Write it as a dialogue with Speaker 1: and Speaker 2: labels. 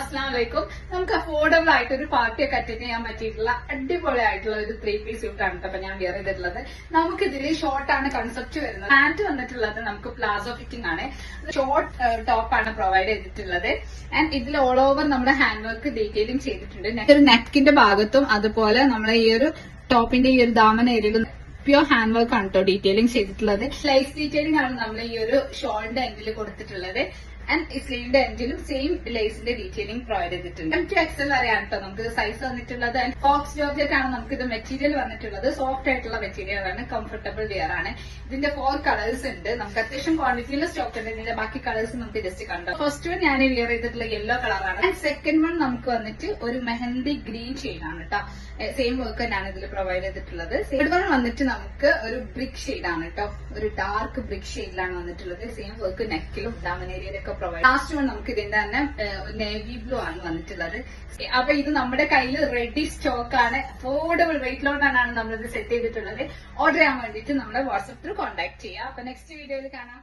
Speaker 1: അസ്സലാമലൈക്കും. നമുക്ക് അഫോർഡബിൾ ആയിട്ട് ഒരു പാർട്ടിയൊക്കെ അറ്റൻഡ് ചെയ്യാൻ പറ്റിയിട്ടുള്ള അടിപൊളിയായിട്ടുള്ള ഒരു 3-piece സ്യൂട്ട് ആണ് കേട്ടോ ഞാൻ വെയർ ചെയ്തിട്ടുള്ളത്. നമുക്ക് ഇതിൽ ഷോർട്ട് ആണ് കൺസെപ്റ്റ് വരുന്നത്. പാന്റ് വന്നിട്ടുള്ളത് നമുക്ക് പ്ലാസോ ഫിറ്റിംഗ് ആണ്. ഷോർട്ട് ടോപ്പ് ആണ് പ്രൊവൈഡ് ചെയ്തിട്ടുള്ളത്. ആൻഡ് ഇതിൽ ഓൾ ഓവർ നമ്മുടെ ഹാൻഡ് വർക്ക് ഡീറ്റെയിലിംഗ് ചെയ്തിട്ടുണ്ട്. ഒരു നെക്കിന്റെ ഭാഗത്തും അതുപോലെ നമ്മളെ ഈ ഒരു ടോപ്പിന്റെ ഈ ഒരു ദാമൻ ഏരിയയിലും പ്യോർ ഹാൻഡ് വർക്ക് ആണ് കേട്ടോ ഡീറ്റെയിലിംഗ് ചെയ്തിട്ടുള്ളത്. സ്ലൈസ് ഡീറ്റെയിലിംഗ് ആണ് നമ്മൾ ഈ ഒരു ഷോളിന്റെ എൻഡിൽ കൊടുത്തിട്ടുള്ളത്. ആൻഡ് ഈ സ്ലീവിന്റെ എൻഡിലും സെയിം ലേസിന്റെ ഡീറ്റെയിലിംഗ് പ്രൊവൈഡ് ചെയ്തിട്ടുണ്ട്. M2XL വരെയാണ് കേട്ടോ നമുക്ക് സൈസ് വന്നിട്ടുള്ളത്. ആൻഡ് ഫോക്സ് ജോർജറ്റ് ആണ് നമുക്ക് ഇത് മെറ്റീരിയൽ വന്നിട്ടുള്ളത്. സോഫ്റ്റ് ആയിട്ടുള്ള മെറ്റീരിയൽ ആണ്, കംഫർട്ടബിൾ വെയർ ആണ്. ഇതിന്റെ 4 കളേഴ്സ് ഉണ്ട്. നമുക്ക് അത്യാവശ്യം ക്വാണ്ടിറ്റിയിൽ സ്റ്റോക്ക് ഉണ്ട്. ഇതിന്റെ ബാക്കി കളേഴ്സ് നമുക്ക് ജസ്റ്റ് കണ്ടോ. ഫസ്റ്റ് വൺ ഞാൻ വെയർ ചെയ്തിട്ടുള്ള യെല്ലോ കളറാണ്. ആൻഡ് സെക്കൻഡ് വൺ നമുക്ക് വന്നിട്ട് ഒരു മെഹന്തി ഗ്രീൻ ഷെയ്ഡാണ് കേട്ടോ. സെയിം വർക്ക് തന്നെയാണ് ഇതിൽ പ്രൊവൈഡ് ചെയ്തിട്ടുള്ളത്. തേർഡ് വൺ വന്നിട്ട് നമുക്ക് ഒരു ബ്രിക്ക് ഷെയ്ഡാണ് കേട്ടോ. ഒരു ഡാർക്ക് ബ്രിക്ക് ഷെയ്ഡിലാണ് വന്നിട്ടുള്ളത്. സെയിം വർക്ക് നെക്കിലും ഡാമൻ ഏരിയയിലൊക്കെ പ്രൊവൈഡ്. ലാസ്റ്റ് വൺ നമുക്ക് ഇതിന്റെ തന്നെ നേവി ബ്ലൂ ആണ് വന്നിട്ടുള്ളത്. അപ്പൊ ഇത് നമ്മുടെ കയ്യിൽ റെഡി സ്റ്റോക്ക് ആണ്. അഫോർഡബിൾ റേറ്റിലോട്ടാണ് നമ്മളിത് സെറ്റ് ചെയ്തിട്ടുള്ളത്. ഓർഡർ ചെയ്യാൻ വേണ്ടിയിട്ട് നമ്മുടെ വാട്സ്ആപ്പ് ത്രൂ കോൺടാക്ട് ചെയ്യാം. അപ്പൊ നെക്സ്റ്റ് വീഡിയോയിൽ കാണാം.